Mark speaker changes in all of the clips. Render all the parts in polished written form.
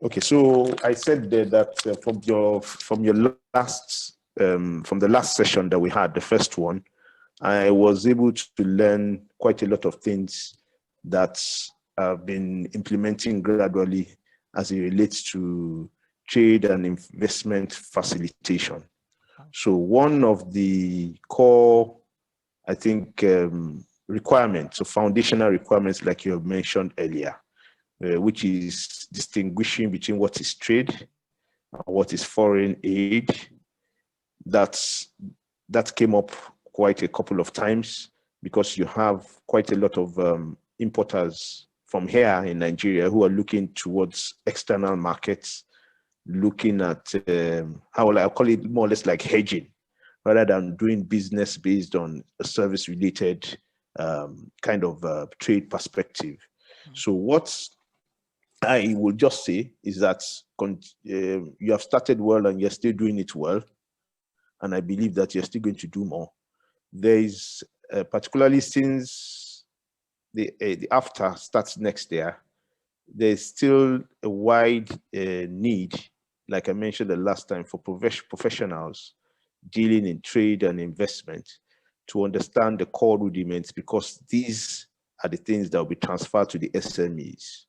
Speaker 1: Okay, so I said there that from your last from the last session that we had, the first one, I was able to learn quite a lot of things that I've been implementing gradually as it relates to trade and investment facilitation. So one of the core, I think, requirements, so foundational requirements, like you have mentioned earlier, which is distinguishing between what is trade and what is foreign aid. That came up quite a couple of times because you have quite a lot of importers from here in Nigeria who are looking towards external markets, looking at how I'll call it more or less like hedging, rather than doing business based on a service-related kind of trade perspective. So what I will just say is that you have started well and you're still doing it well. And I believe that you're still going to do more. There is, particularly since the after starts next year, there's still a wide need, like I mentioned the last time, for professionals dealing in trade and investment to understand the core rudiments, because these are the things that will be transferred to the SMEs.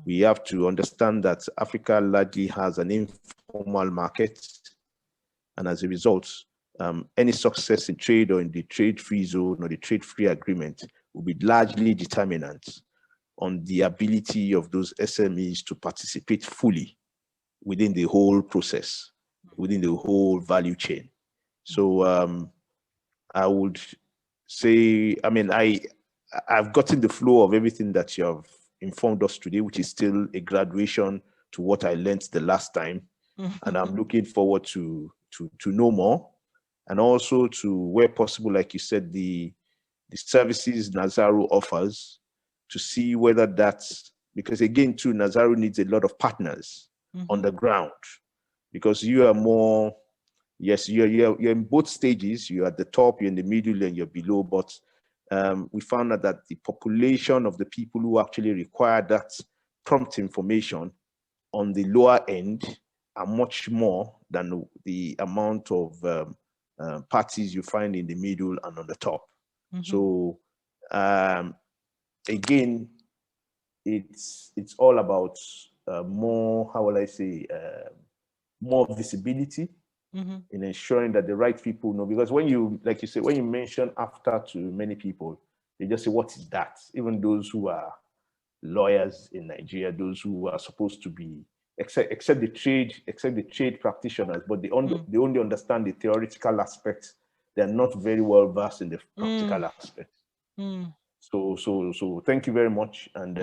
Speaker 1: We have to understand that Africa largely has an informal market, and as a result, any success in trade or in the trade-free zone or the trade-free agreement will be largely determinant on the ability of those SMEs to participate fully within the whole process, within the whole value chain. So I would say, I mean, I've gotten the flow of everything that you have informed us today, which is still a graduation to what I learned the last time. And I'm looking forward to know more, and also to, where possible, like you said, the services Nazaru offers, to see whether that's, because again, too, Nazaru needs a lot of partners on the ground, because you are more, yes, you're in both stages. You're at the top, you're in the middle, and you're below. But we found out that the population of the people who actually require that prompt information on the lower end are much more than the amount of parties you find in the middle and on the top. So again, it's all about more, how will I say, more visibility in ensuring that the right people know. Because when you, like you say, when you mention after to many people, they just say, what is that? Even those who are lawyers in Nigeria, those who are supposed to be, except the trade practitioners, but they only understand the theoretical aspects. They're not very well versed in the practical aspects. So thank you very much, and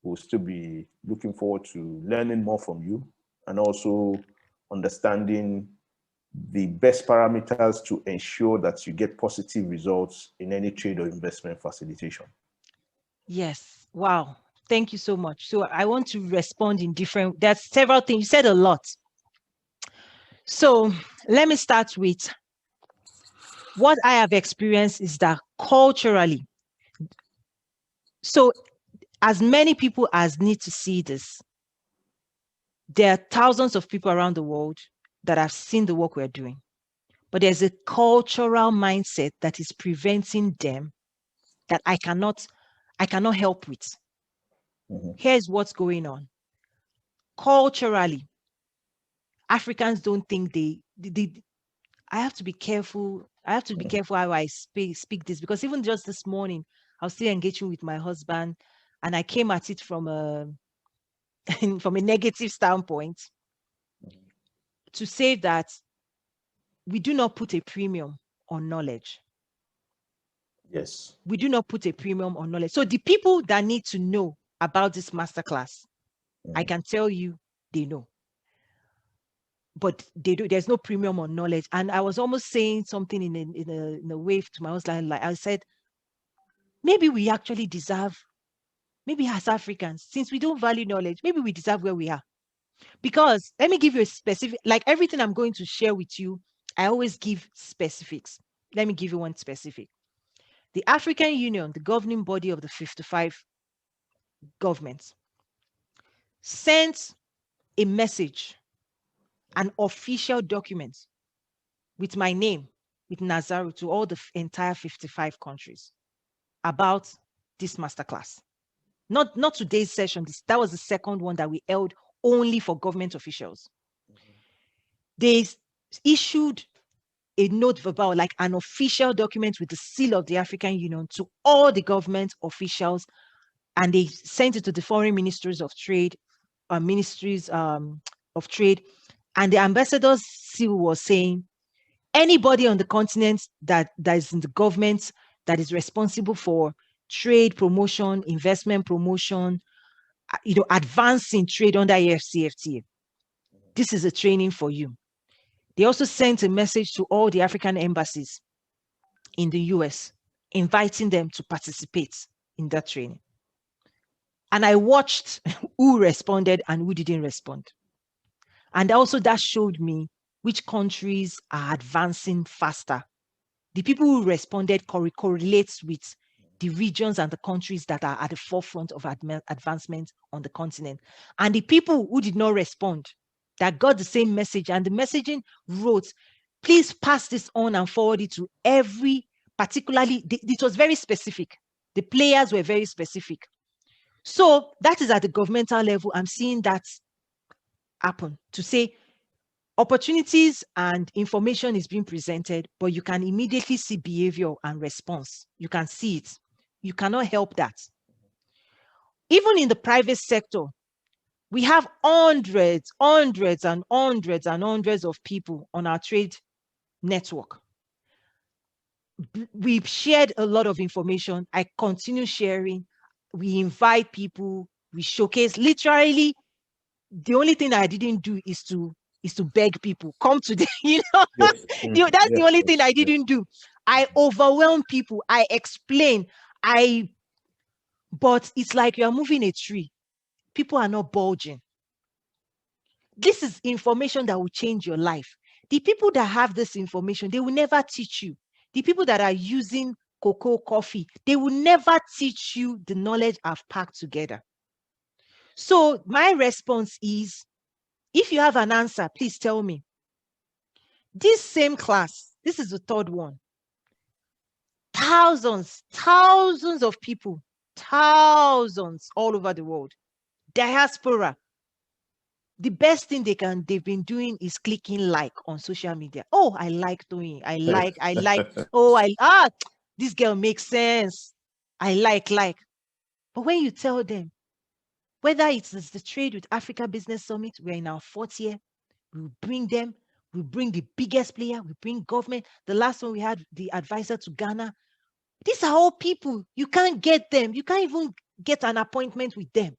Speaker 1: we'll still be looking forward to learning more from you, and also understanding the best parameters to ensure that you get positive results in any trade or investment facilitation.
Speaker 2: Yes. Wow. Thank you so much. So I want to respond in different, there's several things. You said a lot. So let me start with what I have experienced is that culturally, so as many people as need to see this, there are thousands of people around the world that have seen the work we're doing, but there's a cultural mindset that is preventing them, that I cannot help with. Here's what's going on. Culturally, Africans don't think I have to be careful. I have to be careful how I speak this, because even just this morning, I was still engaging with my husband, and I came at it from a from a negative standpoint, to say that we do not put a premium on knowledge.
Speaker 1: Yes.
Speaker 2: We do not put a premium on knowledge. So the people that need to know about this masterclass, I can tell you, they know. But there's no premium on knowledge. And I was almost saying something in a way to my husband, like I said, maybe we actually deserve, maybe as Africans, since we don't value knowledge, maybe we deserve where we are. Because let me give you a specific, like everything I'm going to share with you, I always give specifics. Let me give you one specific. The African Union, the governing body of the 55 governments, sent a message, an official document with my name, with Nazaru, to all the entire 55 countries about this masterclass. Not today's session. That was the second one that we held only for government officials. They issued a note verbal, like an official document with the seal of the African Union, to all the government officials, and they sent it to the foreign ministries of trade, ministries of trade, and the ambassador's seal was saying, anybody on the continent that is in the government that is responsible for trade promotion, investment promotion, advancing trade under AFCFTA, this is a training for you. They also sent a message to all the African embassies in the US, inviting them to participate in that training. And I watched who responded and who didn't respond. And also that showed me which countries are advancing faster. The people who responded correlates with the regions and the countries that are at the forefront of advancement on the continent. And the people who did not respond, that got the same message, and the messaging wrote, please pass this on and forward it to every, particularly, it was very specific. The players were very specific. So that is at the governmental level. I'm seeing that happen, to say opportunities and information is being presented, but you can immediately see behavior and response. You can see it. You cannot help that. Even in the private sector, we have hundreds and hundreds of people on our trade network. We've shared a lot of information. I continue sharing. We invite people. We showcase. Literally, the only thing I didn't do is to beg people, come today. Yes. That's the only thing I didn't do. I overwhelm people. I explain. But it's like you're moving a tree. People are not bulging. This is information that will change your life. The people that have this information, they will never teach you. The people that are using cocoa, coffee, they will never teach you the knowledge I've packed together. So my response is, if you have an answer, please tell me. This same class, this is the third one. Thousands of people, thousands all over the world. Diaspora. The best thing they've been doing is clicking like on social media. Oh, I like doing. I like. Oh, this girl makes sense. I like. But when you tell them, whether it's the Trade with Africa Business Summit, we're in our 4th year, we bring them, we bring the biggest player, we bring government. The last one we had the advisor to Ghana. These are all people. You can't get them. You can't even get an appointment with them.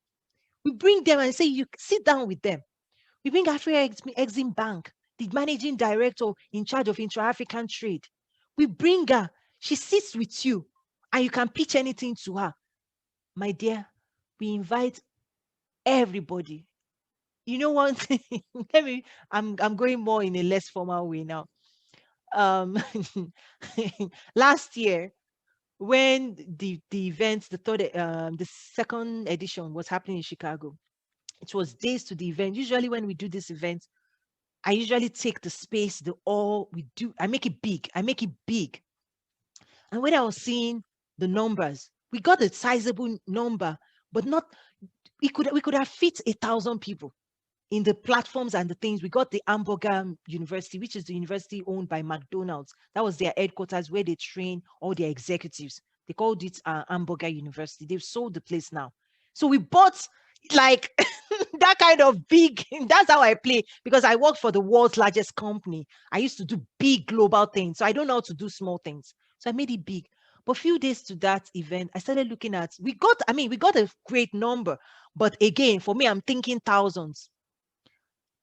Speaker 2: We bring them and say, you sit down with them. We bring Africa Exim Bank, the managing director in charge of intra-African trade. We bring her. She sits with you and you can pitch anything to her. My dear, we invite everybody. You know one thing? I'm going more in a less formal way now. Last year, when the event, the second edition was happening in Chicago, it was days to the event. Usually when we do this event, I usually take the space, I make it big. And when I was seeing the numbers, we got a sizable number, but we could have fit 1,000 people in the platforms and the things. We got the Hamburger University, which is the university owned by McDonald's. That was their headquarters where they train all their executives. They called it Hamburger University. They've sold the place now. So we bought like that kind of big, that's how I play, because I work for the world's largest company. I used to do big global things. So I don't know how to do small things. So I made it big. But a few days to that event, I started looking at, we got a great number. But again, for me, I'm thinking thousands.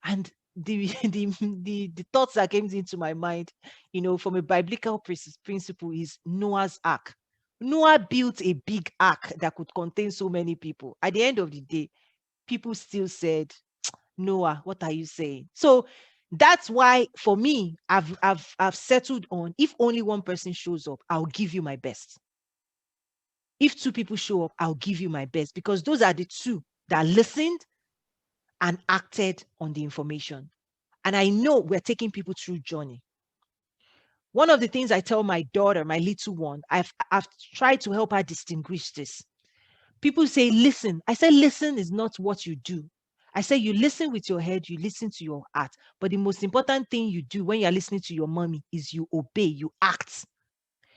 Speaker 2: And the thoughts that came into my mind, from a biblical principle, is Noah's Ark. Noah built a big ark that could contain so many people. At the end of the day, people still said, Noah, what are you saying? So that's why, for me, I've settled on, if only one person shows up, I'll give you my best. If 2 people show up, I'll give you my best, because those are the 2 that listened and acted on the information. And I know we're taking people through journey. One of the things I tell my daughter, my little one, I've tried to help her distinguish this. People say, listen. I say, listen is not what you do. I say, you listen with your head, you listen to your heart. But the most important thing you do when you're listening to your mommy is you obey, you act.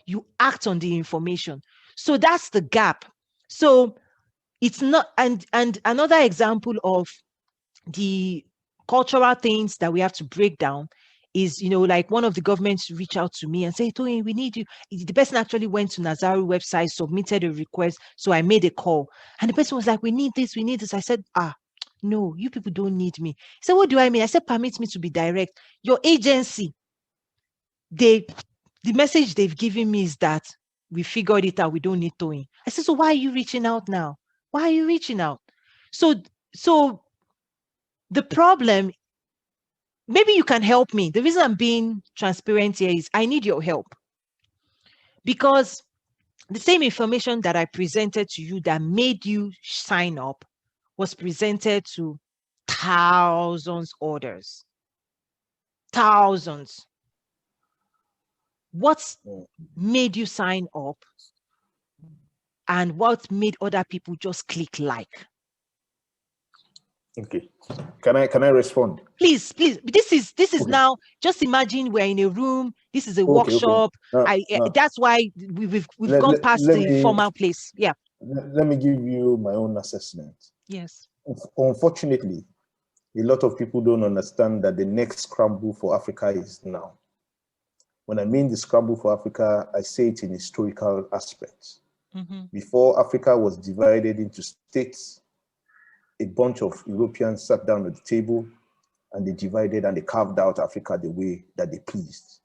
Speaker 2: You act on the information. So that's the gap. So it's not, and another example of the cultural things that we have to break down is, like one of the governments reach out to me and say, Tony, we need you. The person actually went to Nazaru website, submitted a request. So I made a call. And the person was like, we need this, we need this. I said, no, you people don't need me. He said, what do I mean? I said, permit me to be direct. Your agency, the message they've given me is that we figured it out. We don't need Tony. I said, so why are you reaching out now? Why are you reaching out? So the problem, maybe you can help me. The reason I'm being transparent here is I need your help. Because the same information that I presented to you that made you sign up was presented to thousands others. Thousands. What made you sign up and what made other people just click like?
Speaker 1: Okay. Can I respond?
Speaker 2: Please. This is
Speaker 1: Okay.
Speaker 2: now, just imagine we're in a room. This is a
Speaker 1: Okay.
Speaker 2: workshop. That's why we've gone past the formal place. Yeah.
Speaker 1: Let me give you my own assessment.
Speaker 2: Yes.
Speaker 1: Unfortunately, a lot of people don't understand that the next scramble for Africa is now. When I mean the scramble for Africa, I say it in historical aspects. Before Africa was divided into states, a bunch of Europeans sat down at the table and they divided and they carved out Africa the way that they pleased.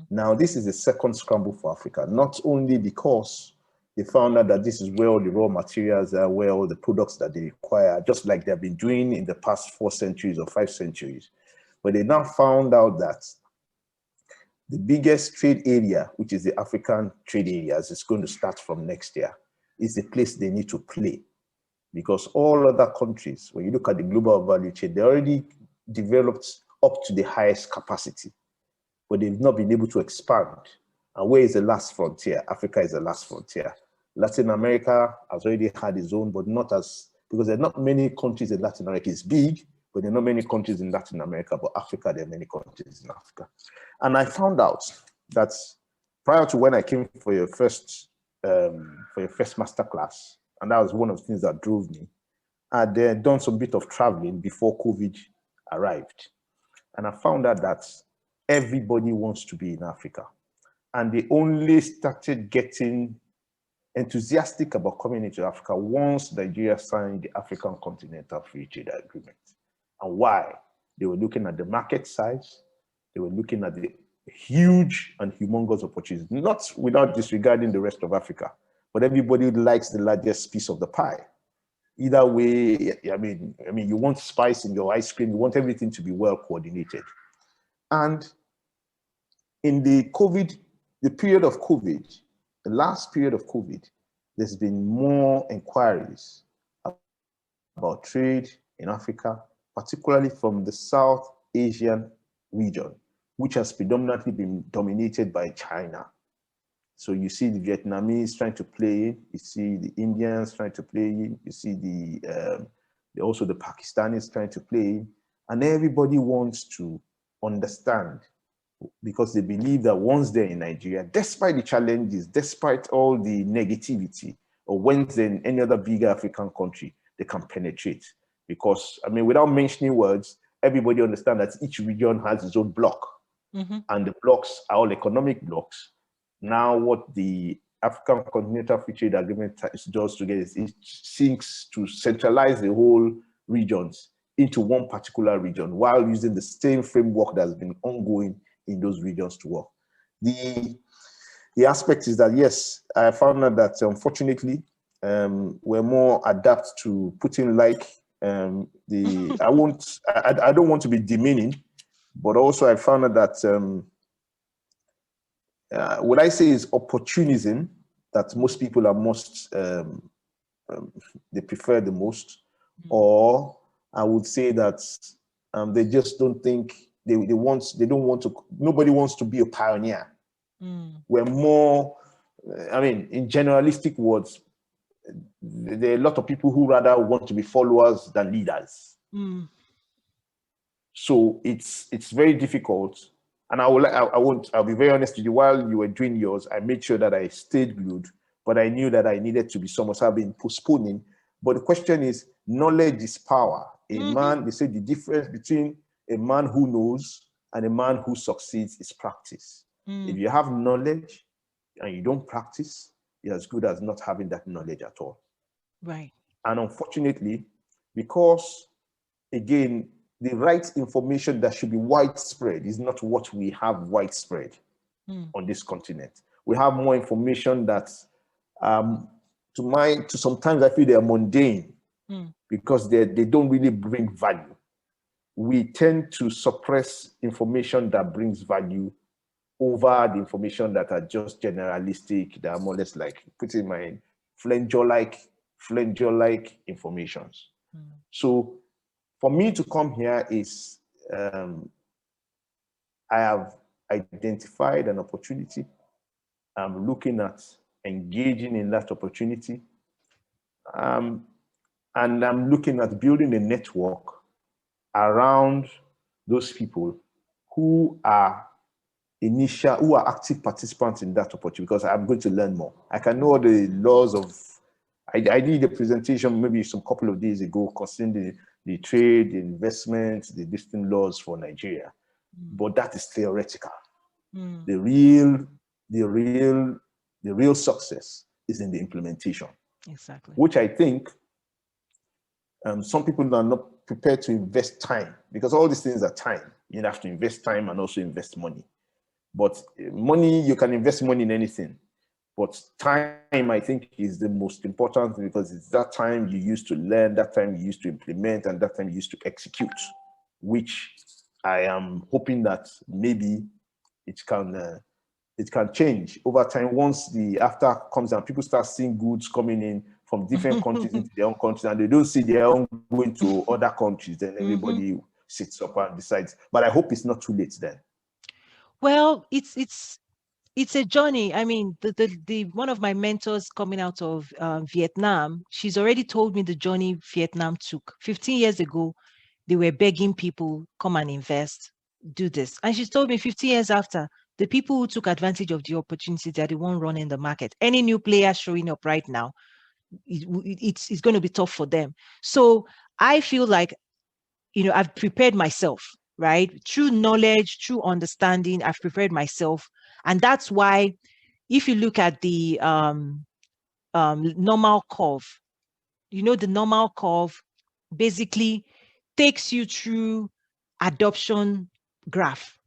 Speaker 1: Now, this is the second scramble for Africa, not only because they found out that this is where all the raw materials are, where all the products that they require, just like they've been doing in the past 4 centuries or 5 centuries. But they now found out that the biggest trade area, which is the African trade areas, is going to start from next year. It's the place they need to play. Because all other countries, when you look at the global value chain, they already developed up to the highest capacity, but they've not been able to expand. And where is the last frontier? Africa is the last frontier. Latin America has already had its own, but not as, because there are not many countries in Latin America. It's big, but there are not many countries in Latin America, but Africa, there are many countries in Africa. And I found out that prior to when I came for your first masterclass, and that was one of the things that drove me, I'd done some bit of traveling before COVID arrived. And I found out that everybody wants to be in Africa. And they only started getting enthusiastic about coming into Africa once Nigeria signed the African Continental Free Trade Agreement. And why? They were looking at the market size. They were looking at the huge and humongous opportunities, not without disregarding the rest of Africa, but everybody likes the largest piece of the pie. Either way, I mean, you want spice in your ice cream, you want everything to be well coordinated. And in the period of COVID, the last period of COVID, there's been more inquiries about trade in Africa, particularly from the South Asian region, which has predominantly been dominated by China. So you see the Vietnamese trying to play in, you see the Indians trying to play in, you see also the Pakistanis trying to play in, and everybody wants to understand, because they believe that once they're in Nigeria, despite the challenges, despite all the negativity, or once they're in any other bigger African country, they can penetrate. Because, I mean, without mentioning words, everybody understands that each region has its own block. And the blocks are all economic blocks. Now, what the African Continental Free Trade Agreement does together is it seeks to centralize the whole regions into one particular region while using the same framework that's been ongoing in those regions to work. The aspect is that, yes, I found out that unfortunately, we're more adapt to putting like I don't want to be demeaning, but also I found out that what I say is opportunism that most people are they prefer the most, or I would say that they just don't think they don't want to. Nobody wants to be a pioneer. We're more, I mean, in generalistic words, there are a lot of people who rather want to be followers than leaders. So it's very difficult. And I'll be very honest with you. While you were doing yours, I made sure that I stayed glued, but I knew that I needed to be somewhat. So I've been postponing. But the question is, knowledge is power. A man, they say the difference between a man who knows and a man who succeeds is practice. If you have knowledge and you don't practice, you're as good as not having that knowledge at all.
Speaker 2: Right.
Speaker 1: And unfortunately, because again, the right information that should be widespread is not what we have widespread on this continent. We have more information that, to sometimes I feel they are mundane because they don't really bring value. We tend to suppress information that brings value over the information that are just generalistic, that are more or less like, put in mind, flanger-like informations. So for me to come here is, I have identified an opportunity. I'm looking at engaging in that opportunity. And I'm looking at building a network around those people who are active participants in that opportunity, because I'm going to learn more. I can know the laws of, I did a presentation maybe some couple of days ago concerning the trade, the investment, the distinct laws for Nigeria. But that is theoretical. The real success is in the implementation.
Speaker 2: Exactly.
Speaker 1: Which I think some people are not prepared to invest time, because all these things are time. You have to invest time and also invest money. But money, you can invest money in anything. But time, I think, is the most important, because it's that time you use to learn, that time you use to implement, and that time you use to execute, which I am hoping that maybe it can change over time. Once the after comes and people start seeing goods coming in from different countries into their own countries, and they don't see their own going to other countries, then everybody sits up and decides. But I hope it's not too late then.
Speaker 2: Well, it's a journey. I mean, the one of my mentors coming out of Vietnam, she's already told me the journey Vietnam took. 15 years ago, they were begging people, come and invest, do this. And she's told me 15 years after, the people who took advantage of the opportunity, they're the one running the market. Any new player showing up right now, it's going to be tough for them. So I feel like, I've prepared myself, right? Through knowledge, through understanding, I've prepared myself. And that's why, if you look at the normal curve, the normal curve basically takes you through adoption graph,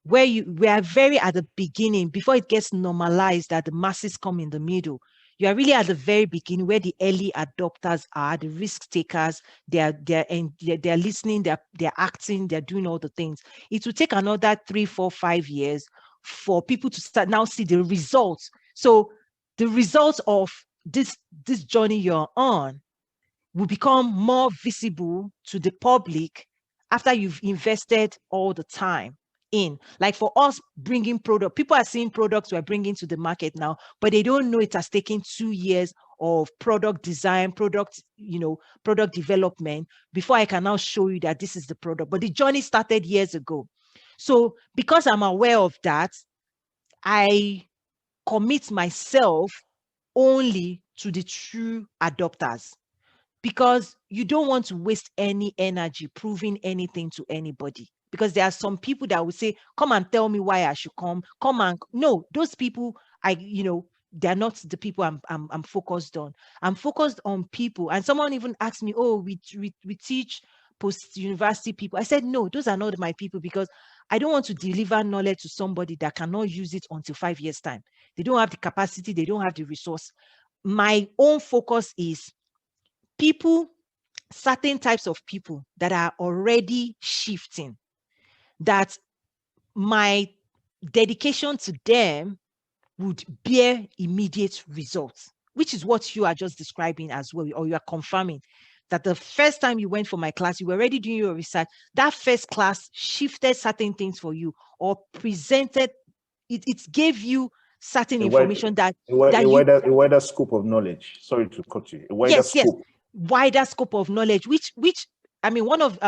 Speaker 2: where we are very at the beginning before it gets normalized that the masses come in the middle. You are really at the very beginning, where the early adopters are, the risk takers. They're listening, they're acting, they're doing all the things. It will take another 3, 4, 5 years for people to start now see the results. So the results of this journey you're on will become more visible to the public after you've invested all the time in. Like for us bringing product, people are seeing products we're bringing to the market now, but they don't know it has taken 2 years of product design, product development before I can now show you that this is the product. But the journey started years ago. So because I'm aware of that, I commit myself only to the true adopters, because you don't want to waste any energy proving anything to anybody. Because there are some people that will say, come and tell me why I should come. No, those people, they're not the people I'm focused on. I'm focused on people. And someone even asked me, oh, we teach post-university people. I said, no, those are not my people, because I don't want to deliver knowledge to somebody that cannot use it until 5 years' time. They don't have the capacity, they don't have the resource. My own focus is people, certain types of people that are already shifting, that my dedication to them would bear immediate results, which is what you are just describing as well, or you are confirming that the first time you went for my class, you were already doing your research. That first class shifted certain things for you or presented, it gave you certain information that
Speaker 1: a
Speaker 2: you,
Speaker 1: wider scope of knowledge. Sorry to cut you. A wider
Speaker 2: yes,
Speaker 1: scope.
Speaker 2: wider scope of knowledge, which I mean, one of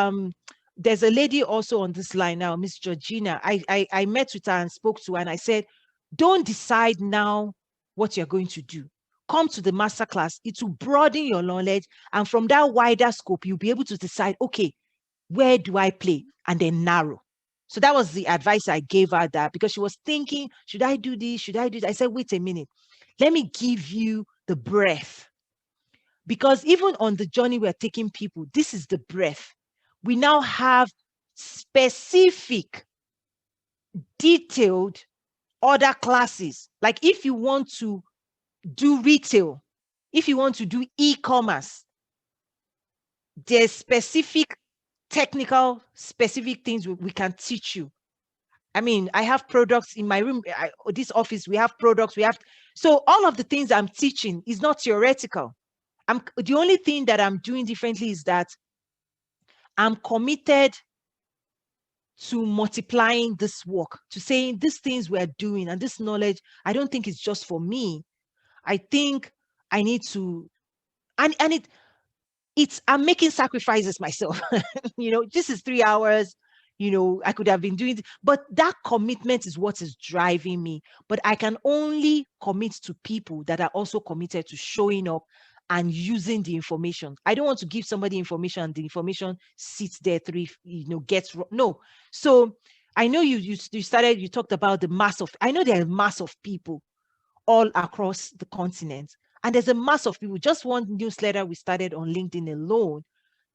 Speaker 2: there's a lady also on this line now, Miss Georgina. I met with her and spoke to her, and I said, don't decide now what you're going to do. Come to the masterclass. It will broaden your knowledge, and from that wider scope, you'll be able to decide, okay, where do I play? And then narrow. So that was the advice I gave her, that because she was thinking, should I do this? Should I do that? I said, wait a minute. Let me give you the breadth. Because even on the journey we're taking people, this is the breadth. We now have specific, detailed other classes. Like if you want to do retail, if you want to do e-commerce, there's specific technical, specific things we can teach you. I mean, I have products in my room, this office, we have products, so all of the things I'm teaching is not theoretical. The only thing that I'm doing differently is that I'm committed to multiplying this work, to saying these things we're doing and this knowledge, I don't think it's just for me. I think I need to, and I'm making sacrifices myself. This is 3 hours. I could have been doing it, but that commitment is what is driving me. But I can only commit to people that are also committed to showing up and using the information. I don't want to give somebody information and the information sits there gets wrong. No. So I know you talked about the mass of, I know there are mass of people all across the continent. And there's a mass of people. Just one newsletter we started on LinkedIn alone,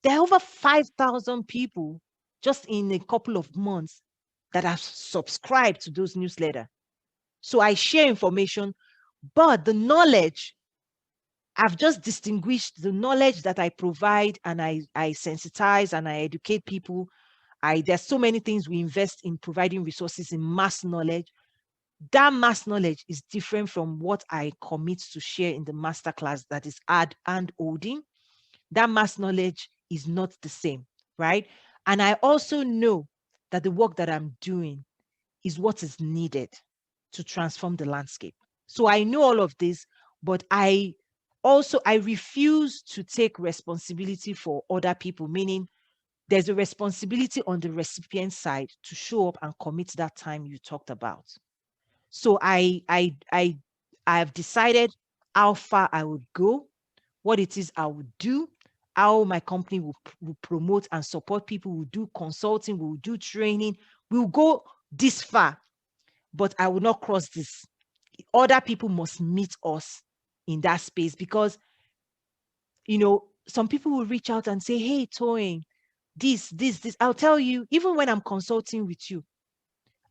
Speaker 2: there are over 5,000 people just in a couple of months that have subscribed to those newsletters. So I share information, but the knowledge, I've just distinguished the knowledge that I provide, and I sensitize and I educate people. There's so many things we invest in providing resources in mass knowledge. That mass knowledge is different from what I commit to share in the masterclass that is ad and holding. That mass knowledge is not the same, right? And I also know that the work that I'm doing is what is needed to transform the landscape. So I know all of this, but I refuse to take responsibility for other people, meaning there's a responsibility on the recipient side to show up and commit that time you talked about. So I've decided how far I would go, what it is I would do, how my company will promote and support people, will do consulting, will do training, we'll go this far, but I will not cross this. Other people must meet us in that space, because, some people will reach out and say, hey, Toyin, this. I'll tell you, even when I'm consulting with you,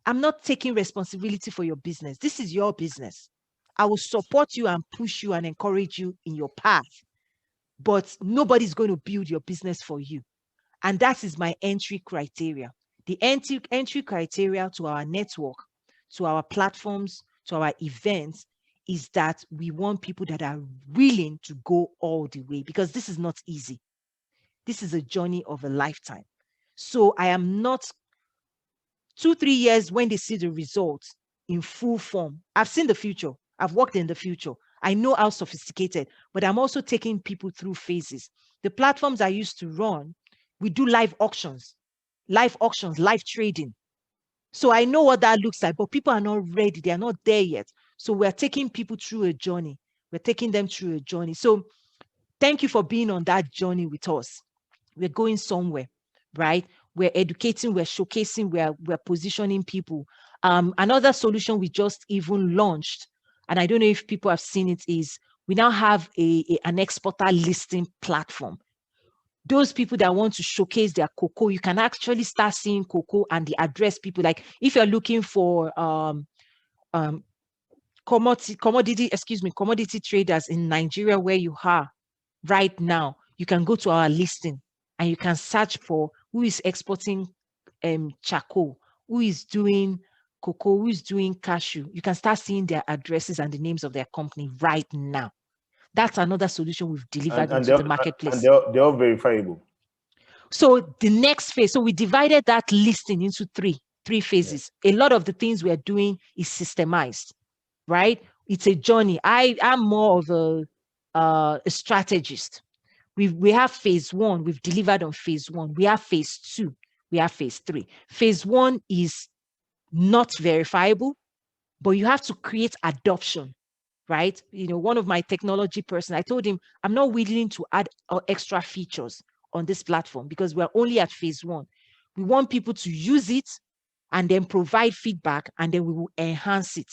Speaker 2: I'm not taking responsibility for your business. This is your business. I will support you and push you and encourage you in your path, but nobody's going to build your business for you. And that is my entry criteria. The entry criteria to our network, to our platforms, to our events is that we want people that are willing to go all the way, because this is not easy. This is a journey of a lifetime. So I am not 2-3 years when they see the results in full form. I've seen the future. I've worked in the future. I know how sophisticated, but I'm also taking people through phases. The platforms I used to run, we do live auctions, live trading. So I know what that looks like, but people are not ready. They are not there yet. So we're taking people through a journey. We're taking them through a journey. So thank you for being on that journey with us. We're going somewhere, right? We're educating, we're showcasing, we're positioning people. Another solution we just even launched, and I don't know if people have seen it, is we now have an exporter listing platform. Those people that want to showcase their cocoa, you can actually start seeing cocoa and the address people. Like if you're looking for commodity traders in Nigeria where you are right now, you can go to our listing and you can search for who is exporting charcoal, who is doing cocoa, who is doing cashew. You can start seeing their addresses and the names of their company right now. That's another solution we've delivered
Speaker 1: And
Speaker 2: into the marketplace.
Speaker 1: and they're all verifiable.
Speaker 2: So the next phase, so we divided that listing into three phases. Yeah. A lot of the things we are doing is systemized, right? It's a journey. I'm more of a strategist. We have phase one. We've delivered on phase one. We have phase two. We have phase three. Phase one is not verifiable, but you have to create adoption, right? You know, one of my technology person, I told him, I'm not willing to add extra features on this platform because we're only at phase one. We want people to use it and then provide feedback, and then we will enhance it.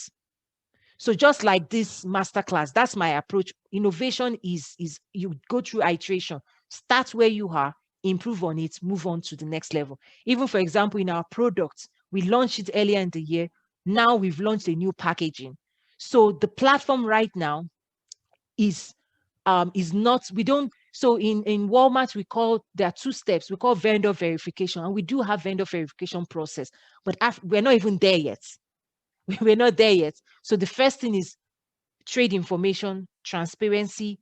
Speaker 2: So just like this masterclass, that's my approach. Innovation is you go through iteration, start where you are, improve on it, move on to the next level. Even for example, in our products, we launched it earlier in the year. Now we've launched a new packaging. So the platform right now is not, we don't, so in Walmart, there are two steps. We call vendor verification, and we do have vendor verification process, but we're not even there yet. We're not there yet. So the first thing is trade information, transparency,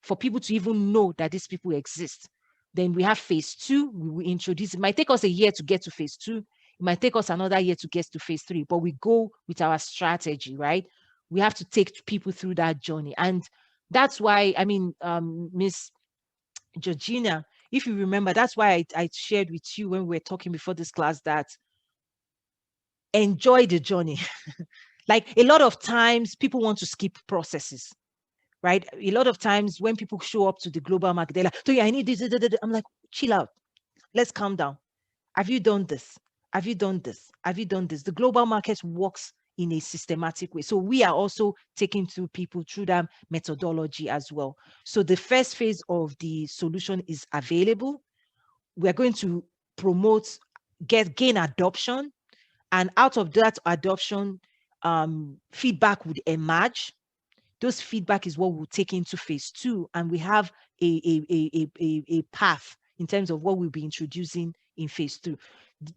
Speaker 2: for people to even know that these people exist. Then we have phase two. We will introduce, it might take us a year to get to phase two. It might take us another year to get to phase three, but we go with our strategy, right? We have to take people through that journey. And that's why, I mean, Miss Georgina, if you remember, that's why I shared with you when we were talking before this class that enjoy the journey. Like a lot of times people want to skip processes, right? A lot of times when people show up to the global market, they're like, so yeah, I need this. I'm like, chill out. Let's calm down. Have you done this? Have you done this? Have you done this? The global market works in a systematic way. So we are also taking through people through that methodology as well. So the first phase of the solution is available. We're going to promote, gain adoption. And out of that adoption, feedback would emerge. Those feedback is what we'll take into phase two, and we have a path in terms of what we'll be introducing in phase two.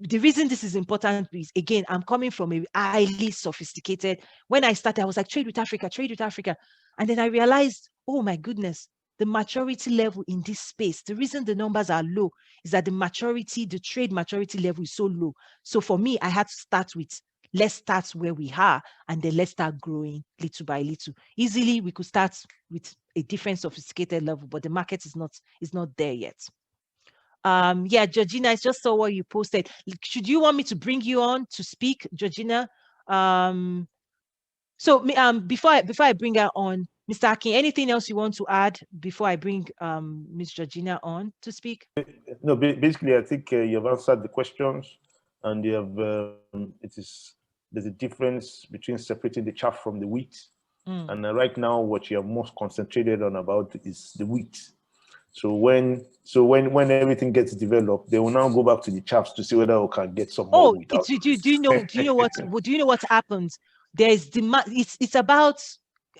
Speaker 2: The reason this is important is, again, I'm coming from a highly sophisticated. When I started, I was like, trade with Africa, trade with Africa. And then I realized, oh my goodness, the maturity level in this space, the reason the numbers are low is that the trade maturity level is so low. So for me, I had to start with, let's start where we are, and then let's start growing little by little. Easily, we could start with a different sophisticated level, but the market is not there yet. Yeah, Georgina, I just saw what you posted. Should you want me to bring you on to speak, Georgina? So before I bring her on, Mr. Akin, anything else you want to add before I bring Ms. Georgina on to speak?
Speaker 1: No, basically, I think you've answered the questions, and you have. There's a difference between separating the chaff from the wheat, and right now, what you are most concentrated on about is the wheat. So when everything gets developed, they will now go back to the chaffs to see whether we can get some more wheat.
Speaker 2: Do you know what happens? There's demand. It's about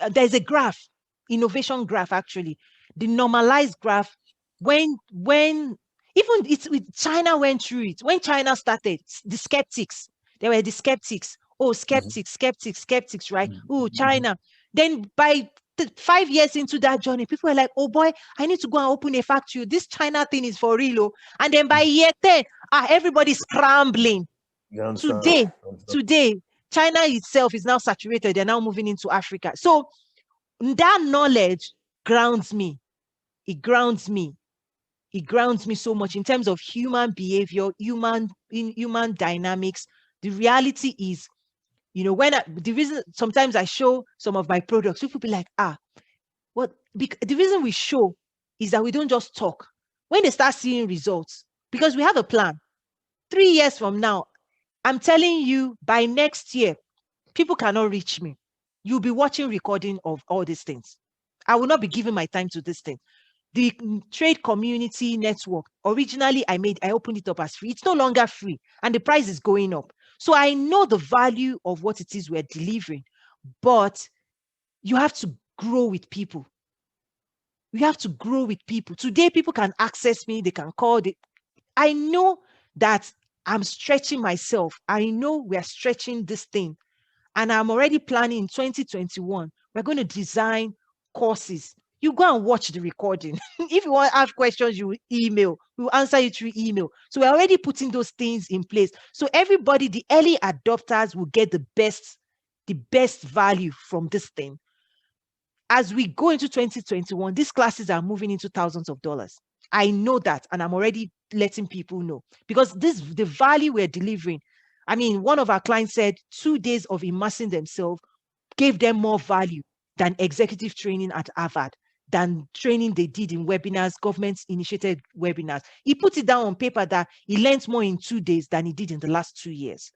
Speaker 2: there's a graph, innovation graph actually, the normalized graph. When even it's with China went through it. When China started, the skeptics, there were the skeptics. Oh, skeptics, right? Oh, China. Then by 5 years into that journey, people were like, oh boy, I need to go and open a factory. This China thing is for real. And then by year 10, everybody's scrambling. Today, China itself is now saturated. They're now moving into Africa. So that knowledge grounds me. It grounds me. It grounds me so much in terms of human behavior, human dynamics. The reality is, you know, the reason sometimes I show some of my products, people be like, the reason we show is that we don't just talk. When they start seeing results, because we have a plan. 3 years from now, I'm telling you, by next year, people cannot reach me. You'll be watching recording of all these things. I will not be giving my time to this thing. The trade community network, originally I opened it up as free. It's no longer free, and the price is going up. So I know the value of what it is we're delivering, but you have to grow with people. You have to grow with people. Today, people can access me. They can call. I know that I'm stretching myself. I know we're stretching this thing. And I'm already planning in 2021, we're going to design courses. you go and watch the recording. If you want to ask questions, you will email. We will answer you through email. So we're already putting those things in place. So everybody, the early adopters, will get the best value from this thing. As we go into 2021, these classes are moving into thousands of dollars. I know that, and I'm already letting people know, because the value we're delivering. I mean, one of our clients said 2 days of immersing themselves gave them more value than executive training at Harvard, than training they did in webinars, government-initiated webinars. He put it down on paper that he learned more in 2 days than he did in the last 2 years.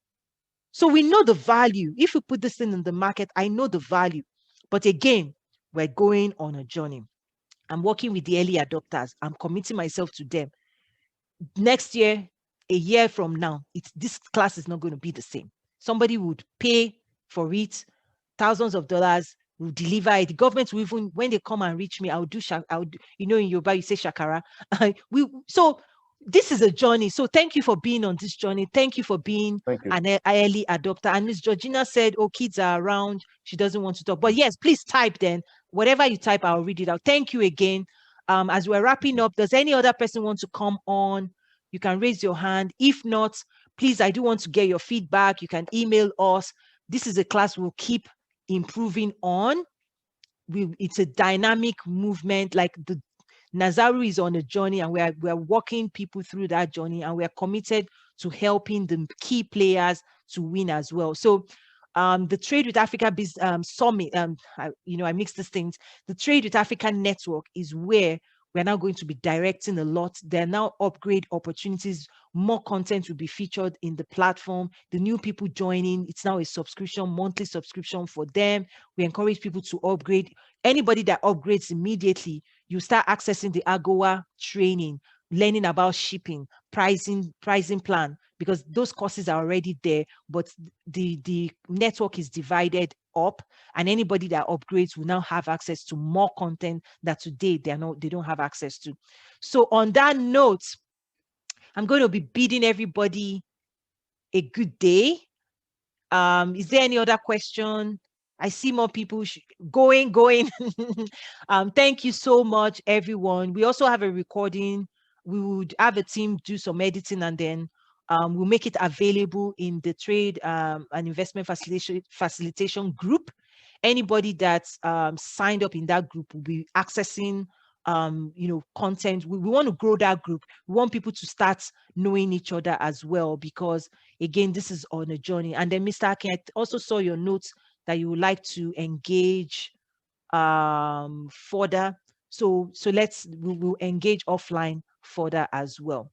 Speaker 2: So we know the value. If we put this thing in the market, I know the value. But again, we're going on a journey. I'm working with the early adopters. I'm committing myself to them. Next year, a year from now, this class is not going to be the same. Somebody would pay for it, thousands of dollars, will deliver it. The government will even, when they come and reach me, you know, in Yoruba, you say shakara. So this is a journey. So thank you for being on this journey. Thank you for being an early adopter. And Miss Georgina said, oh, kids are around. She doesn't want to talk. But yes, please type then. Whatever you type, I'll read it out. Thank you again. As we're wrapping up, does any other person want to come on? You can raise your hand. If not, please, I do want to get your feedback. You can email us. This is a class we'll keep improving on. It's a dynamic movement. Like the Nazaru is on a journey, and we're walking people through that journey, and we're committed to helping the key players to win as well. So the Trade with Africa Summit, I mix these things. The Trade with Africa Network is where we're now going to be directing a lot. There are now upgrade opportunities. More content will be featured in the platform. The new people joining, it's now a subscription, monthly subscription for them. We encourage people to upgrade. Anybody that upgrades immediately, you start accessing the AGOA training, learning about shipping, pricing plan, because those courses are already there, but the network is divided up, and anybody that upgrades will now have access to more content that today they don't have access to. So on that note, I'm going to be bidding everybody a good day. Is there any other question? I see more people going. Thank you so much, everyone. We also have a recording. We would have a team do some editing, and then we'll make it available in the trade and investment facilitation group. Anybody that's signed up in that group will be accessing content. We want to grow that group. We want people to start knowing each other as well, because again, this is on a journey. And then Mr. Akin, I also saw your notes that you would like to engage further. So we will engage offline further as well.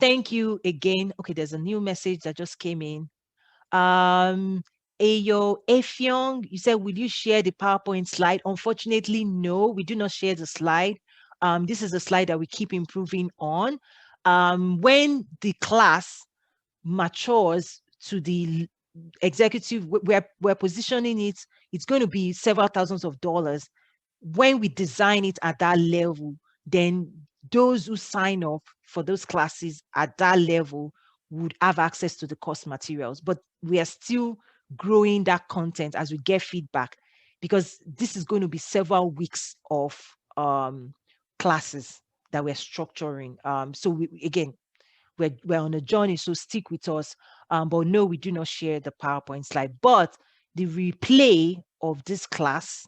Speaker 2: Thank you again. Okay, there's a new message that just came in. Ayo Efyong, you said, will you share the PowerPoint slide? Unfortunately, no, we do not share the slide. This is a slide that we keep improving on. When the class matures to the executive, we're positioning it, it's going to be several thousands of dollars. When we design it at that level, then those who sign up for those classes at that level would have access to the course materials. But we are still growing that content as we get feedback, because this is going to be several weeks of classes that we're structuring. So we're on a journey, so stick with us. But no, we do not share the PowerPoint slide. But the replay of this class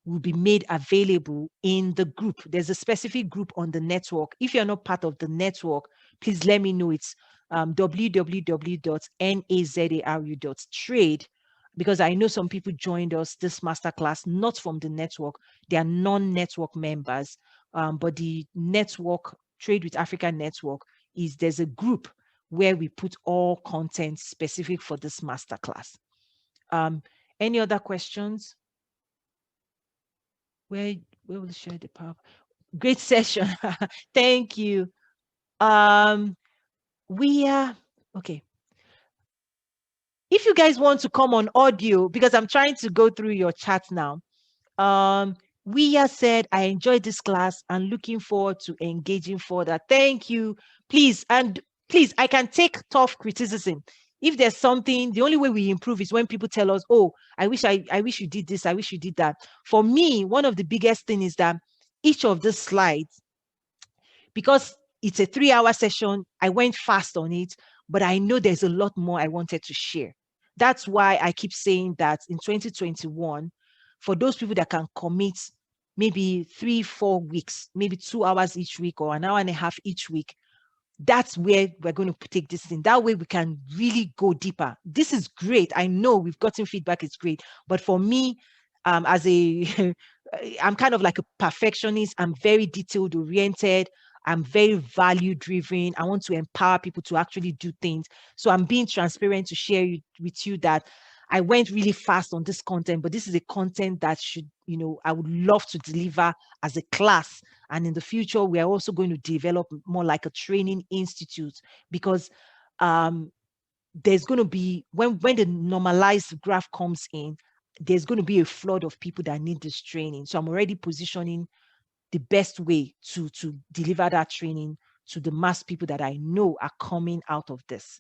Speaker 2: will be made available in the group. There's a specific group on the network. If you're not part of the network, please let me know. It's www.nazaru.trade, because I know some people joined us this masterclass not from the network. They are non-network members, but the network, Trade with Africa Network, there's a group where we put all content specific for this masterclass. Any other questions? Where will we share the power? Great session. Thank you. We are okay. If you guys want to come on audio, because I'm trying to go through your chat now. Wia said, I enjoyed this class and looking forward to engaging further. Thank you. Please, I can take tough criticism. If there's something, the only way we improve is when people tell us, oh, I wish you did this, I wish you did that. For me, one of the biggest thing is that each of the slides, because it's a 3-hour session, I went fast on it, but I know there's a lot more I wanted to share. That's why I keep saying that in 2021, for those people that can commit maybe 3-4 weeks, maybe 2 hours each week or an hour and a half each week, that's where we're going to take this thing. That way we can really go deeper. This is great. I know we've gotten feedback, it's great. But for me, as a, I'm kind of like a perfectionist. I'm very detailed oriented. I'm very value driven. I want to empower people to actually do things. So I'm being transparent to share with you that I went really fast on this content, but this is a content that should, I would love to deliver as a class. And in the future, we are also going to develop more like a training institute, because there's going to be, when the normalized graph comes in, there's going to be a flood of people that need this training. So I'm already positioning the best way to deliver that training to the mass people that I know are coming out of this.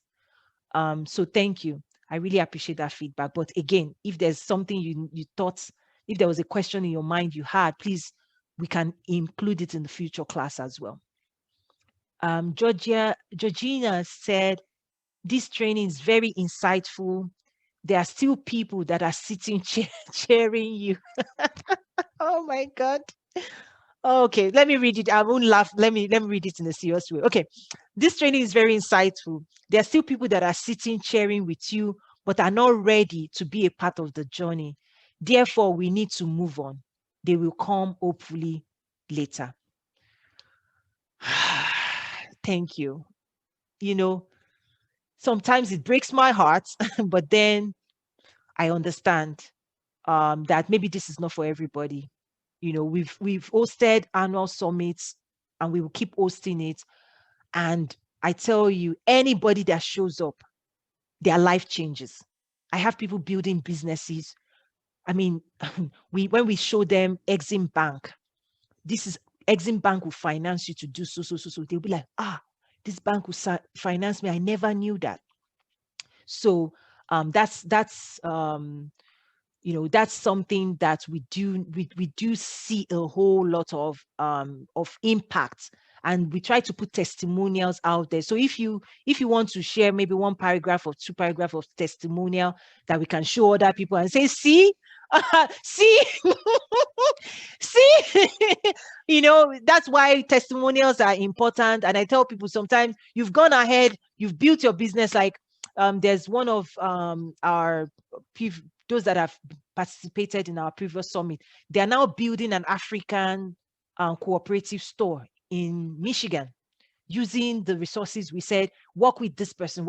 Speaker 2: So thank you. I really appreciate that feedback. But again, if there's something you thought, if there was a question in your mind you had, please, we can include it in the future class as well. Georgina said, this training is very insightful. There are still people that are sitting cheering you. Oh my God. Okay, let me read it. I won't laugh. Let me read it in a serious way. Okay, this training is very insightful. There are still people that are sitting cheering with you, but are not ready to be a part of the journey. Therefore, we need to move on. They will come hopefully later. Thank you. Sometimes it breaks my heart, but then I understand that maybe this is not for everybody. We've hosted annual summits, and we will keep hosting it. And I tell you, anybody that shows up, their life changes. I have people building businesses. I mean, when we show them Exim Bank, this is Exim Bank will finance you to do so. They'll be like, this bank will finance me. I never knew that. So that's that's something that we do see a whole lot of impact, and we try to put testimonials out there. So if you want to share maybe 1 paragraph or 2 paragraph of testimonial that we can show other people and say, see, see, see, that's why testimonials are important. And I tell people, sometimes you've gone ahead, you've built your business. Like there's one of our those that have participated in our previous summit, they are now building an African cooperative store in Michigan, using the resources we said, work with this person,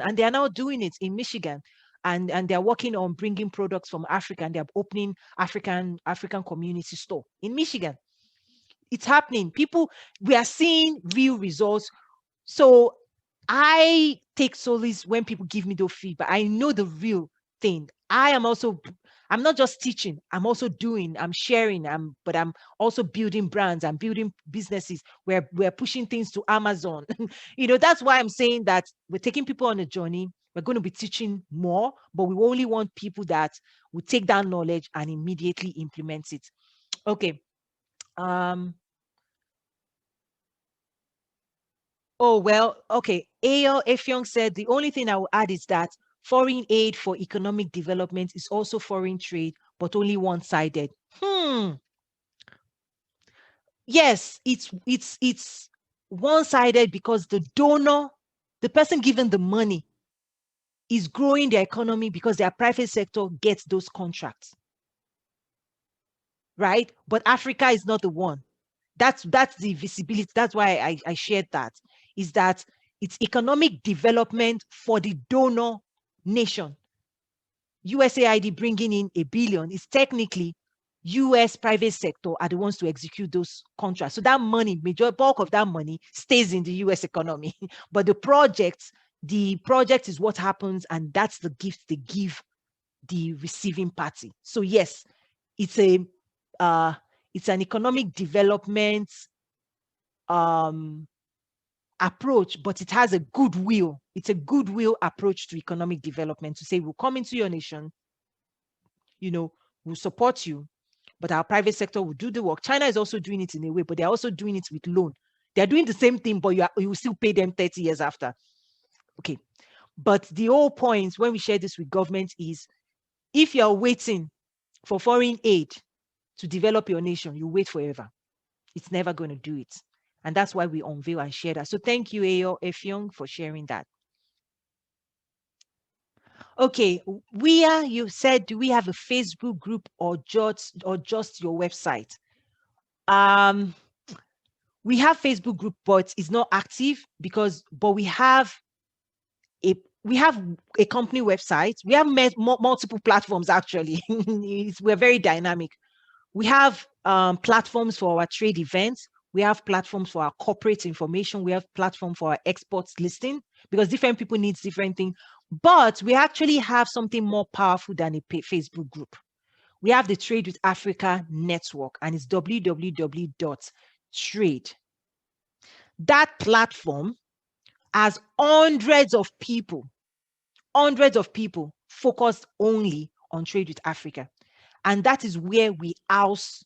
Speaker 2: and they are now doing it in Michigan. And they're working on bringing products from Africa, and they're opening African community store in Michigan. It's happening. We are seeing real results. So I take solace when people give me those feedback. I know the real thing. I'm not just teaching, I'm also doing, I'm sharing, but I'm also building brands, I'm building businesses where we're pushing things to Amazon. That's why I'm saying that we're taking people on a journey. We're going to be teaching more, but we only want people that will take that knowledge and immediately implement it. Okay. Oh, well, okay. A.L. Effiong said, the only thing I will add is that foreign aid for economic development is also foreign trade, but only one-sided. Yes, it's one-sided because the donor, the person given the money, is growing their economy because their private sector gets those contracts. Right? But Africa is not the one. That's the visibility. That's why I shared that, is that it's economic development for the donor nation. USAID bringing in $1 billion is technically US private sector are the ones to execute those contracts. So that money, major bulk of that money stays in the US economy. But the project is what happens, and that's the gift they give the receiving party. So yes, it's an economic development approach, but it has a goodwill. It's a goodwill approach to economic development to say, we'll come into your nation, we'll support you, but our private sector will do the work. China is also doing it in a way, but they're also doing it with loan. They're doing the same thing, but you will still pay them 30 years after. Okay. But the whole point when we share this with government is, if you're waiting for foreign aid to develop your nation, you wait forever. It's never going to do it. And that's why we unveil and share that. So thank you, Ayo Efyong, for sharing that. Okay, you said, do we have a Facebook group or just your website? We have Facebook group, but it's not active but we have a company website. We have multiple platforms actually. We're very dynamic. We have platforms for our trade events. We have platforms for our corporate information. We have platform for our exports listing, because different people need different things. But we actually have something more powerful than a Facebook group. We have the Trade with Africa network, and it's www.trade. That platform has hundreds of people focused only on Trade with Africa. And that is where we house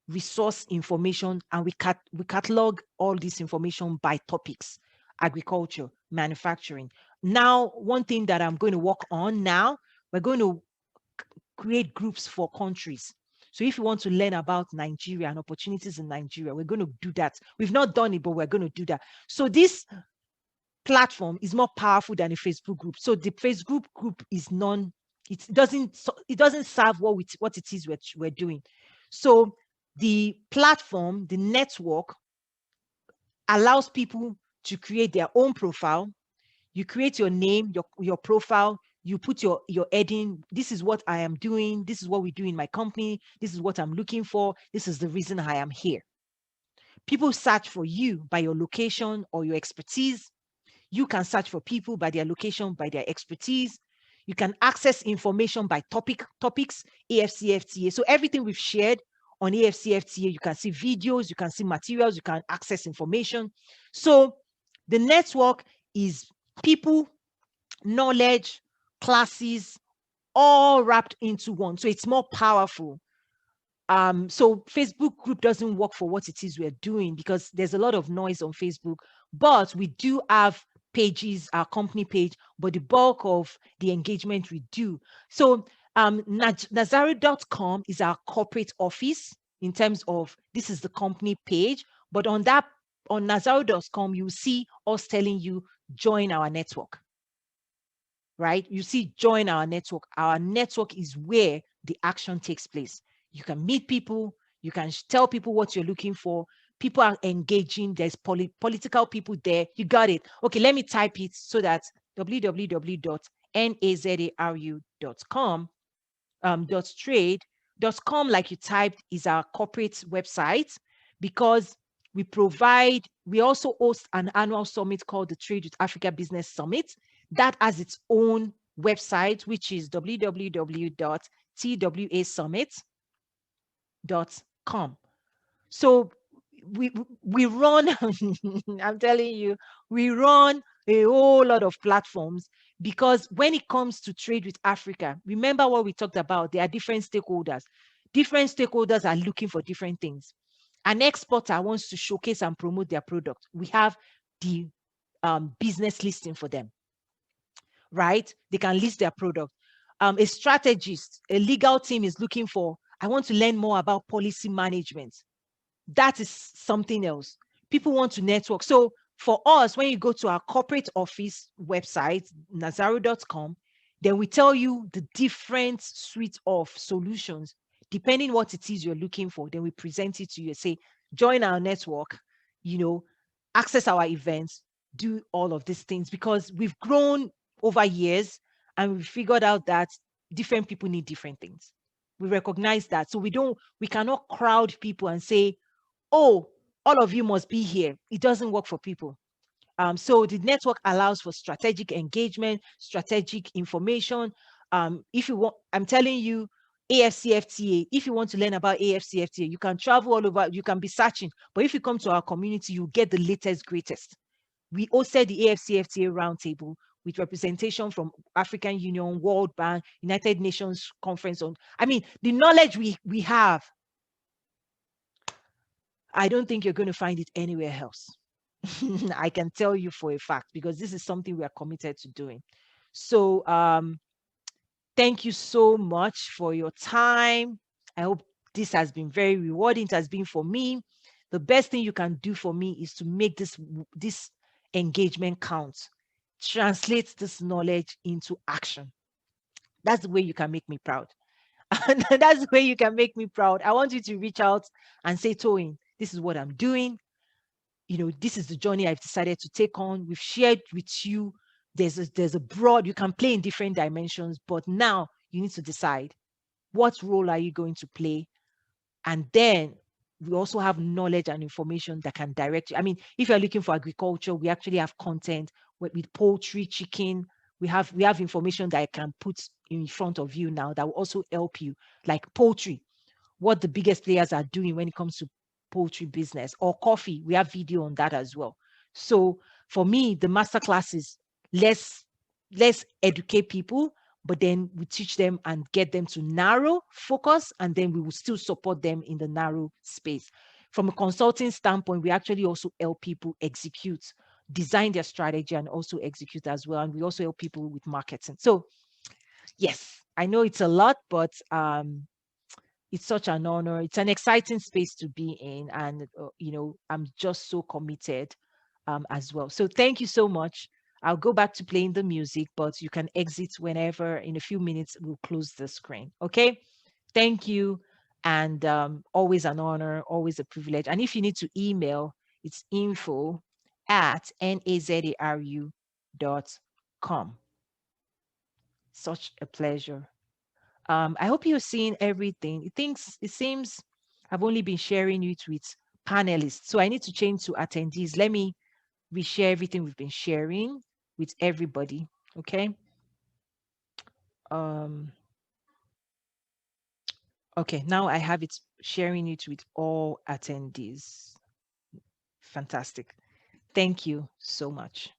Speaker 2: resource information, and we catalog all this information by topics: agriculture, manufacturing. Now, one thing that I'm going to work on now, we're going to create groups for countries. So if you want to learn about Nigeria and opportunities in Nigeria, we're going to do that. We've not done it, but we're going to do that. So this platform is more powerful than a Facebook group. So the Facebook group is it doesn't serve what it is we're doing. So the platform, the network, allows people to create their own profile. You create your name, your profile, you put your heading. This is what I am doing. This is what we do in my company. This is what I'm looking for. This is the reason I am here. People search for you by your location or your expertise. You can search for people by their location, by their expertise. You can access information by topics, AFCFTA. So everything we've shared on AFCFTA, you can see videos, you can see materials, you can access information. So the network is people, knowledge, classes, all wrapped into one. So it's more powerful. So Facebook group doesn't work for what it is we're doing, because there's a lot of noise on Facebook, but we do have pages, our company page, but the bulk of the engagement we do. So Nazaru.com is our corporate office in terms of, this is the company page, but on Nazaru.com, you see us telling you, join our network, right? You see, join our network. Our network is where the action takes place. You can meet people. You can tell people what you're looking for. People are engaging. There's political people there. You got it. Okay, let me type it so that www.nazaru.com .trade.com, like you typed, is our corporate website, because we also host an annual summit called the Trade with Africa Business Summit. That has its own website, which is www.twasummit.com. So we run, I'm telling you, we run a whole lot of platforms, because when it comes to Trade with Africa, remember what we talked about, there are different stakeholders. Different stakeholders are looking for different things. An exporter wants to showcase and promote their product. We have the business listing for them, right? They can list their product. A strategist, a legal team is looking for, I want to learn more about policy management. That is something else. People want to network. So for us, when you go to our corporate office website, nazaru.com, then we tell you the different suite of solutions, depending what it is you're looking for. Then we present it to you and say, join our network, access our events, do all of these things, because we've grown over years and we figured out that different people need different things. We recognize that. So we cannot crowd people and say, oh, all of you must be here. It doesn't work for people. So the network allows for strategic engagement, strategic information. If you want, I'm telling you, AFCFTA, if you want to learn about AFCFTA, you can travel all over, you can be searching. But if you come to our community, you get the latest, greatest. We hosted the AFCFTA roundtable with representation from African Union, World Bank, United Nations Conference on. I mean, the knowledge we have, I don't think you're going to find it anywhere else. I can tell you for a fact, because this is something we are committed to doing. So thank you so much for your time. I hope this has been very rewarding. It has been for me. The best thing you can do for me is to make this engagement count. Translate this knowledge into action. That's the way you can make me proud. And that's the way you can make me proud. I want you to reach out and say, Toyin, this is what I'm doing. This is the journey I've decided to take on. We've shared with you. There's a broad, you can play in different dimensions, but now you need to decide, what role are you going to play? And then we also have knowledge and information that can direct you. I mean, if you're looking for agriculture, we actually have content with poultry, chicken. We have information that I can put in front of you now that will also help you, like poultry, what the biggest players are doing when it comes to poultry business, or coffee. We have video on that as well. So for me, the master classes, let's educate people, but then we teach them and get them to narrow focus, and then we will still support them in the narrow space. From a consulting standpoint, we actually also help people execute, design their strategy, and also execute as well. And we also help people with marketing. So yes, I know it's a lot, but it's such an honor. It's an exciting space to be in. And, I'm just so committed as well. So thank you so much. I'll go back to playing the music, but you can exit whenever. In a few minutes, we'll close the screen. Okay. Thank you. And always an honor, always a privilege. And if you need to email, it's info@nazaru.com. Such a pleasure. I hope you're seeing everything. It seems I've only been sharing it with panelists. So I need to change to attendees. Let me reshare everything we've been sharing with everybody. Okay. Um, okay, now I have it sharing it with all attendees. Fantastic. Thank you so much.